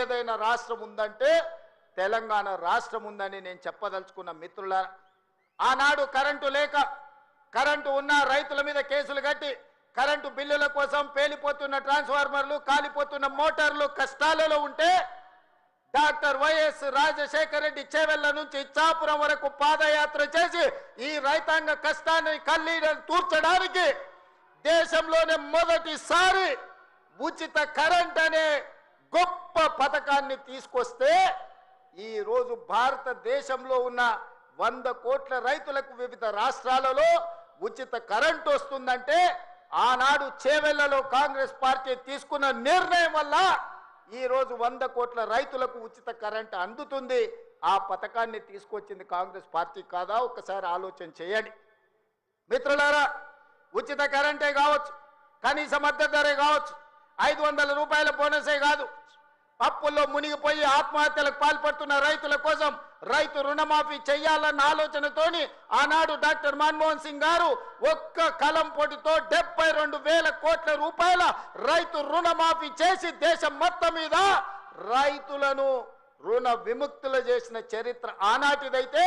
ఏదైనా రాష్ట్రం ఉందంటే తెలంగాణ రాష్ట్రం ఉందని నేను చెప్పదలుచుకున్న మిత్రులారా. ఆనాడు కరెంటు లేక, కరెంటు ఉన్న రైతుల మీద కేసులు కట్టి, కరెంటు బిల్లుల కోసం పేలిపోతున్న ట్రాన్స్ఫార్మర్లు, కాలిపోతున్న మోటార్లు కష్టాలలో ఉంటే డాక్టర్ వైఎస్ రాజశేఖర రెడ్డి చేవెళ్ల నుంచి ఇచ్చాపురం వరకు పాదయాత్ర చేసి ఈ రైతాంగ కష్టాన్ని కన్నీళ్లను తూర్చడానికి దేశంలోనే మొదటిసారి ఉచిత కరెంట్ అనే గొప్ప పథకాన్ని తీసుకొస్తే ఈ రోజు భారతదేశంలో ఉన్న 100 కోట్ల రైతులకు వివిధ రాష్ట్రాలలో ఉచిత కరెంట్ వస్తుందంటే ఆనాడు చేవెళ్లలో కాంగ్రెస్ పార్టీ తీసుకున్న నిర్ణయం వల్ల ఈ రోజు 100 కోట్ల రైతులకు ఉచిత కరెంట్ అందుతుంది. ఆ పథకాన్ని తీసుకొచ్చింది కాంగ్రెస్ పార్టీ కాదా? ఒక్కసారి ఆలోచన చేయండి మిత్రులారా. ఉచిత కరెంటే కావచ్చు, కనీస మద్దతు ధరే కావచ్చు, 500 రూపాయల బోనసే కాదు, అప్పుల్లో మునిగిపోయి ఆత్మహత్యలకు పాల్పడుతున్న రైతుల కోసం రైతు రుణమాఫీ చేయాలన్న ఆలోచనతోని ఆనాడు డాక్టర్ మన్మోహన్ సింగ్ గారు ఒక్క కలం పొడితో 72,000 కోట్ల రూపాయల రైతు రుణమాఫీ చేసి దేశం మొత్తం మీద రైతులను రుణ విముక్తులు చేసిన చరిత్ర ఆనాటిదైతే,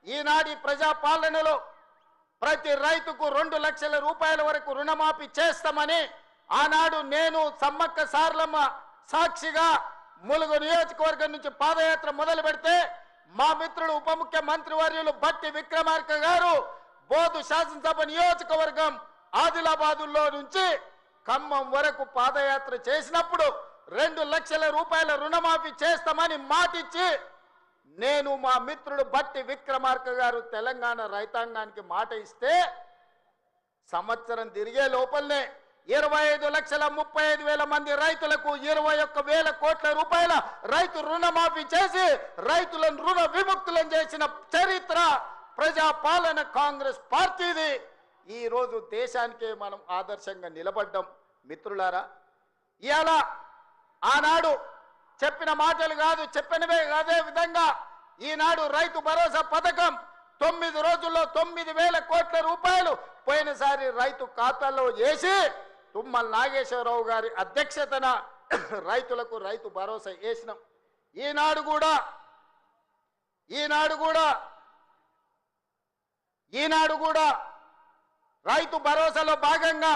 ఈనాటి ప్రజాపాలనలో ప్రతి రైతుకు 2 లక్షల రూపాయల వరకు రుణమాఫీ చేస్తామని ఆనాడు నేను సమ్మక్క సారలమ్మ సాక్షిగా ములుగు నియోజకవర్గం నుంచి పాదయాత్ర మొదలు పెడితే మా మిత్రుడు ఉప ముఖ్యమంత్రి వర్యులు బట్టి విక్రమార్క గారు బోధు శాసనసభ నియోజకవర్గం ఆదిలాబాదులో నుంచి ఖమ్మం వరకు పాదయాత్ర చేసినప్పుడు 2 లక్షల రూపాయల రుణమాఫీ చేస్తామని మాటిచ్చి నేను మా మిత్రుడు బట్టి విక్రమార్క గారు తెలంగాణ రైతాంగానికి మాట ఇస్తే సంవత్సరం తిరిగే లోపలనే 25,35,000 మంది రైతులకు 21,000 కోట్ల రూపాయల రైతు రుణమాఫీ చేసి రైతులను రుణ విముక్తులను చేసిన చరిత్ర ప్రజాపాలన కాంగ్రెస్ పార్టీది. ఈ రోజు దేశానికే మనం ఆదర్శంగా నిలబడ్డాం మిత్రులారా. ఇయాల ఆనాడు చెప్పిన మాటలు కాదు, చెప్పినవే అదే విధంగా ఈనాడు రైతు భరోసా పథకం 9 రోజుల్లో 9,000 కోట్ల రూపాయలు పోయినసారి రైతు ఖాతాలో వేసి తుమ్మల నాగేశ్వరరావు గారి అధ్యక్షతన రైతులకు రైతు భరోసా వేసినాం. ఈనాడు కూడా రైతు భరోసాలో భాగంగా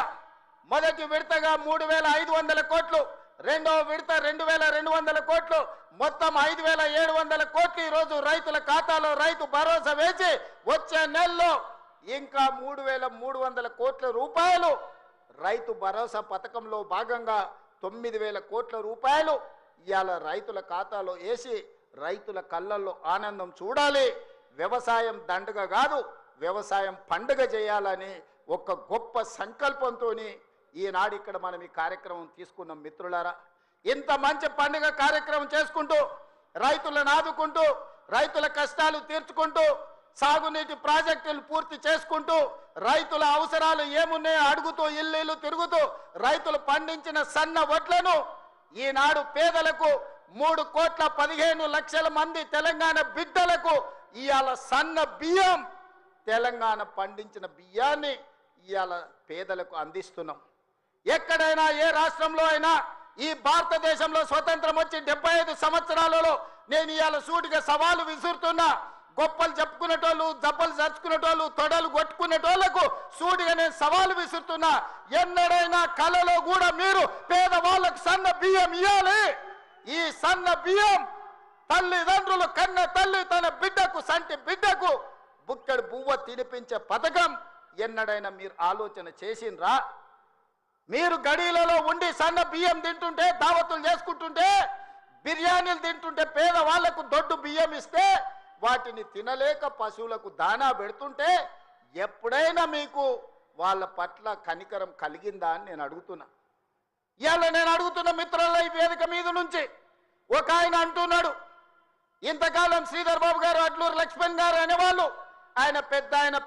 మొదటి విడతగా 3,500 కోట్లు, రెండవ విడత 2,200 కోట్లు, మొత్తం 5,700 కోట్లు ఈరోజు రైతుల ఖాతాలో రైతు భరోసా వేసి వచ్చే నెలలో ఇంకా 3,300 కోట్ల రూపాయలు రైతు భరోసా పథకంలో భాగంగా 9,000 కోట్ల రూపాయలు ఇవాళ రైతుల ఖాతాలో వేసి రైతుల కళ్ళల్లో ఆనందం చూడాలి. వ్యవసాయం దండగ కాదు, వ్యవసాయం పండుగ చేయాలని ఒక గొప్ప సంకల్పంతో ఈనాడు ఇక్కడ మనం ఈ కార్యక్రమం తీసుకున్నాం మిత్రులారా. ఇంత మంచి పండుగ కార్యక్రమం చేసుకుంటూ రైతులను ఆదుకుంటూ రైతుల కష్టాలు తీర్చుకుంటూ సాగునీటి ప్రాజెక్టులు పూర్తి చేసుకుంటూ రైతుల అవసరాలు ఏమున్నాయో అడుగుతూ ఇల్లు తిరుగుతూ రైతులు పండించిన సన్న వడ్లను ఈనాడు పేదలకు 3,15,00,000 మంది తెలంగాణ బిడ్డలకు ఇవాళ సన్న బియ్యం, తెలంగాణ పండించిన బియ్యాన్ని ఇవాళ పేదలకు అందిస్తున్నాం. ఎక్కడైనా ఏ రాష్ట్రంలో అయినా ఈ భారతదేశంలో స్వతంత్రం వచ్చి 75 సంవత్సరాలలో నేను ఇవాళ సూటిగా సవాలు విసురుతున్నా. గొప్పలు చెప్పుకునేటోళ్ళు, దెబ్బలు చరుచుకునేటోళ్ళు, తొడలు కొట్టుకునేటోళ్లకు సూటిగా నేను సవాలు విసురుతున్నా. ఎన్నడైనా కలలో కూడా మీరు పేదవాళ్ళకు సన్న బియ్యం ఇవ్వాలి. ఈ సన్న బియ్యం తల్లిదండ్రులు కన్న తల్లి తన బిడ్డకు, సంటి బిడ్డకు బుక్కెడు బువ్వ తినిపించే పథకం ఎన్నడైనా మీరు ఆలోచన చేసిండ్రా? మీరు గడీలలో ఉండి సన్న బియ్యం తింటుంటే, దావతులు చేసుకుంటుంటే, బిర్యానీలు తింటుంటే, పేదవాళ్లకు దొడ్డు బియ్యం ఇస్తే వాటిని తినలేక పశువులకు దానా పెడుతుంటే ఎప్పుడైనా మీకు వాళ్ళ పట్ల కనికరం కలిగిందా అని నేను అడుగుతున్నా. ఇవాళ నేను అడుగుతున్న మిత్రుల ఈ వేదిక మీద నుంచి ఒక ఆయన అంటున్నాడు, ఇంతకాలం శ్రీధర్ బాబు గారు, అడ్లూరు లక్ష్మణ్ గారు అనేవాళ్ళు ఆయన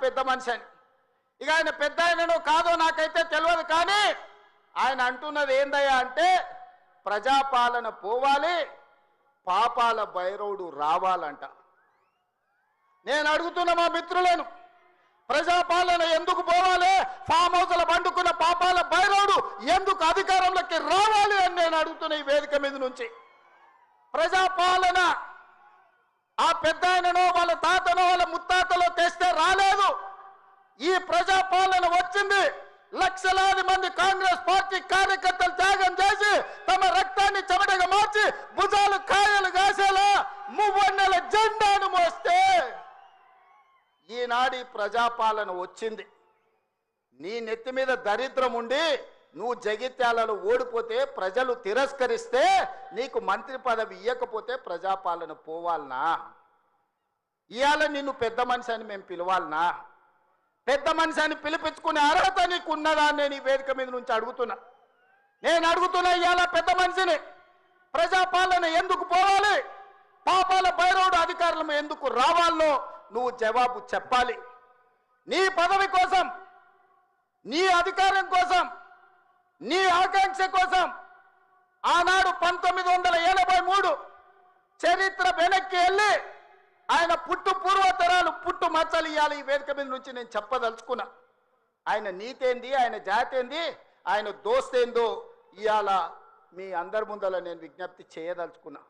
పెద్ద మనిషి అని. ఇక ఆయన పెద్ద ఆయనను కాదో నాకైతే తెలియదు, కానీ ఆయన అంటున్నది ఏందయ్యా అంటే ప్రజాపాలన పోవాలి, పాపాల భైరవుడు రావాలంట. నేను అడుగుతున్న మా మిత్రులను, ప్రజాపాలన ఎందుకు పోవాలి? ఫామ్ హౌస్ల పండుకున్న పాపాల భైరవుడు ఎందుకు అధికారంలోకి రావాలి అని నేను అడుగుతున్న ఈ వేదిక మీద నుంచి. ప్రజాపాలన ఆ పెద్ద ఆయననో వాళ్ళ తాతనో వాళ్ళ ముత్తాతలో తెస్తే రాలేదు. ఈ ప్రజాపాలన వచ్చింది. లక్షలాది మంది కాంగ్రెస్ పార్టీ కార్యకర్తలు త్యాగం చేసి తమ రక్తాన్ని చెమటగా మార్చి భుజాలు కాయలు కాసేలా మువ్వన్నెల జెండాను మోస్తే ఈనాడు ప్రజాపాలన వచ్చింది. నీ నెత్తి మీద దరిద్రం ఉండి నువ్వు జగిత్యాలలో ఓడిపోతే ప్రజలు తిరస్కరిస్తే నీకు మంత్రి పదవి ఇవ్వకపోతే ప్రజాపాలన పోవాలనా? ఇవాళ నిన్ను పెద్ద మనిషి అని మేము పిలవాలనా? పెద్ద మనిషి అని పిలిపించుకునే అర్హత నీకు ఉన్నదా అని నేను ఈ వేదిక మీద నుంచి అడుగుతున్నా. నేను అడుగుతున్నా ఇవాళ పెద్ద మనిషిని, ప్రజాపాలన ఎందుకు పోవాలి? పాపాల భైరవుడు అధికారులు ఎందుకు రావాలో నువ్వు జవాబు చెప్పాలి. నీ పదవి కోసం, నీ అధికారం కోసం, నీ ఆకాంక్ష కోసం ఆనాడు 1983 చరిత్ర వెనక్కి వెళ్ళి ఆయన పుట్టు పూర్వతరాలు పుట్టు మచ్చలు ఇవ్వాలి. ఈ వేదిక మీద నుంచి నేను చెప్పదలుచుకున్నా. ఆయన నీతేంది, ఆయన జాతేంది, ఆయన దోస్తేందో ఇవాళ మీ అందరి ముందర నేను విజ్ఞప్తి చేయదలుచుకున్నా.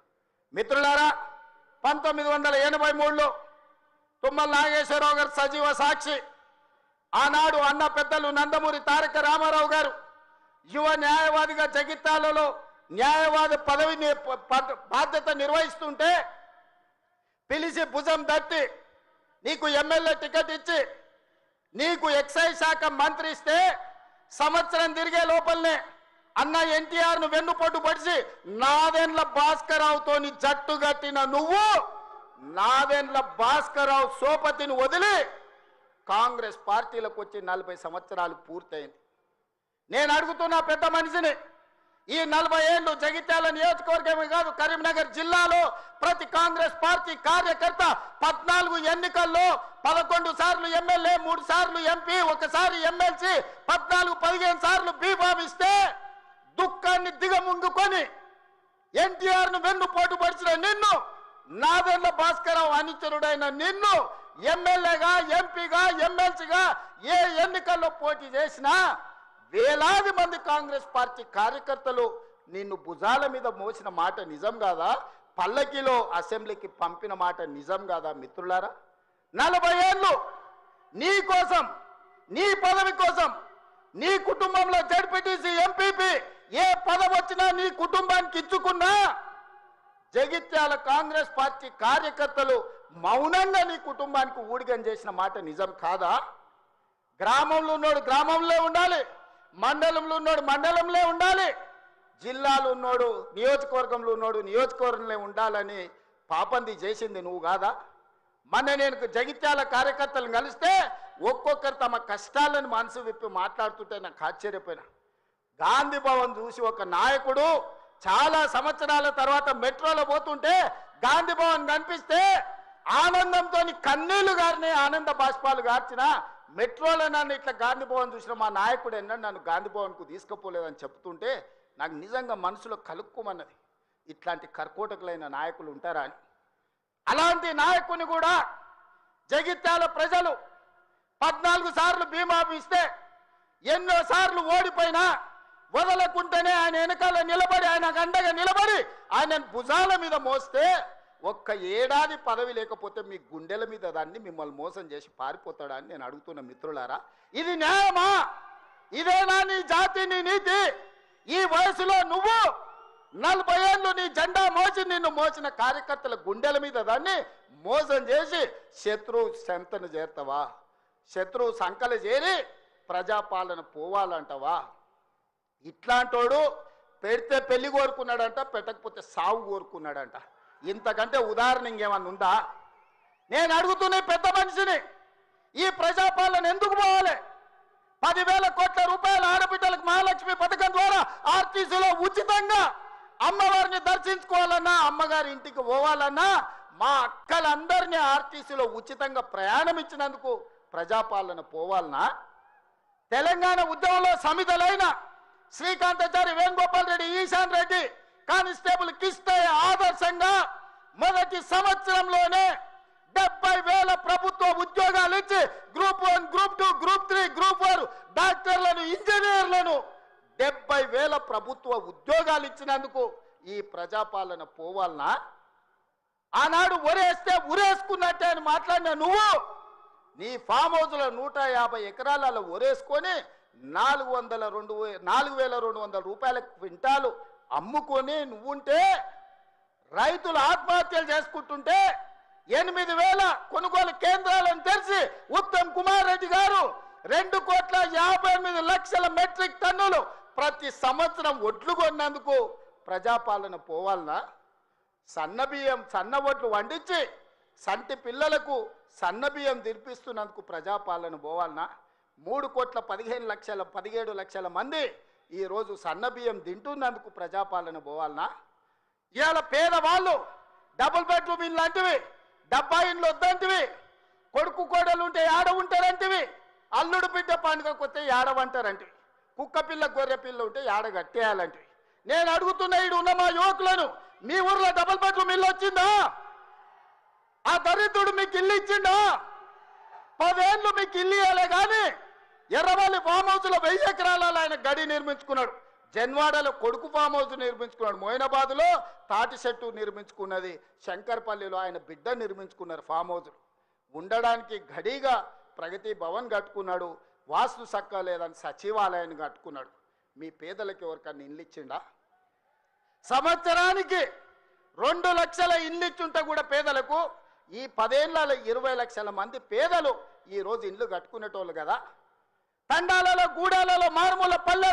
మిత్రులారా, 1983లో తుమ్మల నాగేశ్వరరావు గారు సజీవ సాక్షి. ఆనాడు అన్న పెద్దలు నందమూరి తారక రామారావు గారు యువ న్యాయవాదిగా జగిత్యాలలో న్యాయవాది పదవిని బాధ్యత నిర్వహిస్తుంటే పిలిచి భుజం తట్టి నీకు ఎమ్మెల్యే టికెట్ ఇచ్చి నీకు ఎక్సైజ్ శాఖ మంత్రి ఇస్తే సంవత్సరం తిరిగే లోపలనే అన్న ఎన్టీఆర్ను వెన్నుపోటు పడిచి నాదెండ్ల భాస్కరరావుతోని జట్టు కట్టిన నువ్వు నాదెండ్ల భాస్కరరావు సోపతిని వదిలి కాంగ్రెస్ పార్టీలకు వచ్చి 40 సంవత్సరాలు పూర్తయింది. నేను అడుగుతున్నా పెద్ద మనిషిని, ఈ 40 ఏళ్ళు జగిత్యాల నియోజకవర్గమే కాదు కరీంనగర్ జిల్లాలో ప్రతి కాంగ్రెస్ పార్టీ కార్యకర్త 14 ఎన్నికల్లో 11 సార్లు ఎమ్మెల్యే, 3 సార్లు ఎంపీ, 1 సారి ఎమ్మెల్సీ, 14-15 సార్లు బీఫామ్ ఇస్తే దుఃఖాన్ని దిగముంగుకొని ఎన్టీఆర్ను వెన్నుపోటు పడిచిన నిన్ను, నాదెండ్ల భాస్కరరావు అనుచరుడైన నిన్ను ఎమ్మెల్యేగా, ఎంపీగా, ఎమ్మెల్సీగా ఏ ఎన్నికల్లో పోటీ చేసినా వేలాది మంది కాంగ్రెస్ పార్టీ కార్యకర్తలు నిన్ను భుజాల మీద మోసిన మాట నిజం కాదా? పల్లకిలో అసెంబ్లీకి పంపిన మాట నిజం కాదా? మిత్రులారా, 40 ఏళ్ళు నీ కోసం, నీ పదవి కోసం, నీ కుటుంబంలో జడ్పీటీసీ, ఎంపీపీ ఏ పదవి వచ్చినా నీ కుటుంబానికి ఇచ్చుకున్నా జగిత్యాల కాంగ్రెస్ పార్టీ కార్యకర్తలు మౌనంగా నీ కుటుంబానికి ఊడిగం చేసిన మాట నిజం కాదా? గ్రామంలో ఉన్నోడు గ్రామంలో ఉండాలి, మండలంలో ఉన్నోడు మండలంలో ఉండాలి, జిల్లాలో ఉన్నోడు నియోజకవర్గంలో ఉన్నోడు నియోజకవర్గంలో ఉండాలని పాపంది చేసింది నువ్వు కాదా? మొన్న నేను జగిత్యాల కార్యకర్తలను కలిస్తే ఒక్కొక్కరు తమ కష్టాలను మనసు విప్పి మాట్లాడుతుంటే నాకు ఆశ్చర్యపోయినా. గాంధీ భవన్ చూసి ఒక నాయకుడు చాలా సంవత్సరాల తర్వాత మెట్రోలో పోతుంటే గాంధీ భవన్ కనిపిస్తే ఆనందంతో కన్నీళ్లు గారిని ఆనంద బాష్పాలు గార్చిన మెట్రోలో నన్ను ఇట్లా గాంధీ భవన్ చూసిన మా నాయకుడు ఎన్నడూ నన్ను గాంధీ భవన్కు తీసుకుపోలేదని చెప్తుంటే నాకు నిజంగా మనసులో కలుక్కుమన్నది. ఇట్లాంటి కర్కోటకులైన నాయకులు ఉంటారా అని. అలాంటి నాయకుని కూడా జగిత్యాల ప్రజలు 14 సార్లు బీమా ఇస్తే ఎన్నో సార్లు ఓడిపోయినా వదలకుంటేనే ఆయన వెనకాల నిలబడి, ఆయన అండగా నిలబడి ఆయన భుజాల మీద మోస్తే ఒక్క ఏడాది పదవి లేకపోతే మీ గుండెల మీద దాన్ని మిమ్మల్ని మోసం చేసి పారిపోతాడా అని నేను అడుగుతున్న మిత్రులారా. ఇది న్యాయమా? ఇదేనా నీ జాతి, నీ నీతి? ఈ వయసులో నువ్వు 40 ఏళ్ళు నీ జెండా మోసి నిన్ను మోసిన కార్యకర్తల గుండెల మీద దాన్ని మోసం చేసి శత్రువు సంతను చేరుతావా? శత్రువు సంకలు చేరి ప్రజాపాలన పోవాలంటవా? ఇట్లాంటోడు పెడితే పెళ్లి కోరుకున్నాడంట, పెట్టకపోతే సావు కోరుకున్నాడంట. ఇంతకంటే ఉదాహరణ ఇంకేమన్నా ఉందా? నేను అడుగుతున్న పెద్ద మనిషిని, ఈ ప్రజాపాలన ఎందుకు పోవాలి? 10,000 కోట్ల రూపాయల ఆడబిడ్డలకు మహాలక్ష్మి పథకం ద్వారా ఆర్టీసీలో ఉచితంగా అమ్మవారిని దర్శించుకోవాలన్నా, అమ్మగారి ఇంటికి పోవాలన్నా మా అక్కలందరినీ ఆర్టీసీలో ఉచితంగా ప్రయాణం ఇచ్చినందుకు ప్రజాపాలన పోవాలనా? తెలంగాణ ఉద్యమంలో సమిధలైన శ్రీకాంతాచారి, వేణుగోపాల్ రెడ్డి, ఈశాన్ రెడ్డి, కానిస్టేబుల్ కిష్టయ్య ఆదర్శంగా మొదటి సంవత్సరంలోనే 70,000 ప్రభుత్వ ఉద్యోగాలు ఇచ్చి గ్రూప్ 1, గ్రూప్ 2, గ్రూప్ 3, గ్రూప్ 4 డాక్టర్లను, ఇంజనీర్లను 70,000 ప్రభుత్వ ఉద్యోగాలు ఇచ్చినందుకు ఈ ప్రజాపాలన పోవాలనా? ఆనాడు ఒరేస్తే ఉరేసుకున్నట్టే అని మాట్లాడిన నువ్వు నీ ఫామ్ హౌస్లో 150 ఎకరాలలో ఒరేసుకొని 4,200 రూపాయల క్వింటాలు అమ్ముకొని నువ్వుంటే రైతులు ఆత్మహత్యలు చేసుకుంటుంటే 8,000 కొనుగోలు కేంద్రాలను తెరిచి ఉత్తమ్ కుమార్ రెడ్డి గారు 2,58,00,000 మెట్రిక్ టన్నులు ప్రతి సంవత్సరం ఒడ్లు కొన్నందుకు ప్రజాపాలన పోవాలనా? సన్నబియ్యం సన్న ఒడ్లు వండించి సంటి పిల్లలకు సన్నబియ్యం తినిపిస్తున్నందుకు ప్రజాపాలన పోవాలనా? 3,15,17,00,000 మంది ఈరోజు సన్నబియ్యం తింటున్నందుకు ప్రజాపాలన పోవాలనా? ఇవాళ పేదవాళ్ళు డబుల్ బెడ్రూమ్ ఇల్లు లాంటివి, డబ్బా ఇండ్లు వద్దంటివి, కొడుకు కోడలు ఉంటే ఏడ ఉంటారంటివి, అల్లుడు బిడ్డ పండుగకు వస్తే ఏడవంటారంటివి, కుక్క పిల్ల గొర్రె పిల్ల ఉంటే ఏడ కట్టేయాలంటివి. నేను అడుగుతున్న ఈడు ఉన్న మా యువకులను, మీ ఊర్లో డబుల్ బెడ్రూమ్ ఇల్లు వచ్చిందా? ఆ దరిద్రుడు మీకు ఇల్లు ఇచ్చిందా? 10 ఏళ్ళు మీకు ఇల్లు ఇవ్వలే కానీ ఎర్రవల్లి ఫామ్ హౌస్లో 1000 ఎకరాలలో ఆయన గడి నిర్మించుకున్నాడు. జన్వాడలో కొడుకు ఫామ్ హౌస్ నిర్మించుకున్నాడు. మోయినాబాద్లో తాటి చెట్టు నిర్మించుకున్నది. శంకర్పల్లిలో ఆయన బిడ్డ నిర్మించుకున్నారు ఫామ్ హౌస్. ఉండడానికి గడిగా ప్రగతి భవన్ కట్టుకున్నాడు. వాస్తు సక్క లేదని సచివాలయాన్ని కట్టుకున్నాడు. మీ పేదలకు ఎవరికన్నా ఇల్లు ఇచ్చిండా? సంవత్సరానికి 2 లక్షల ఇల్లు ఇచ్చుంటే కూడా పేదలకు ఈ 10 ఏళ్లలో 20 లక్షల మంది పేదలు ఈరోజు ఇల్లు కట్టుకునేటోళ్ళు కదా. తండాలలో, గూడాలలో, మారుమూల పల్లెల్లో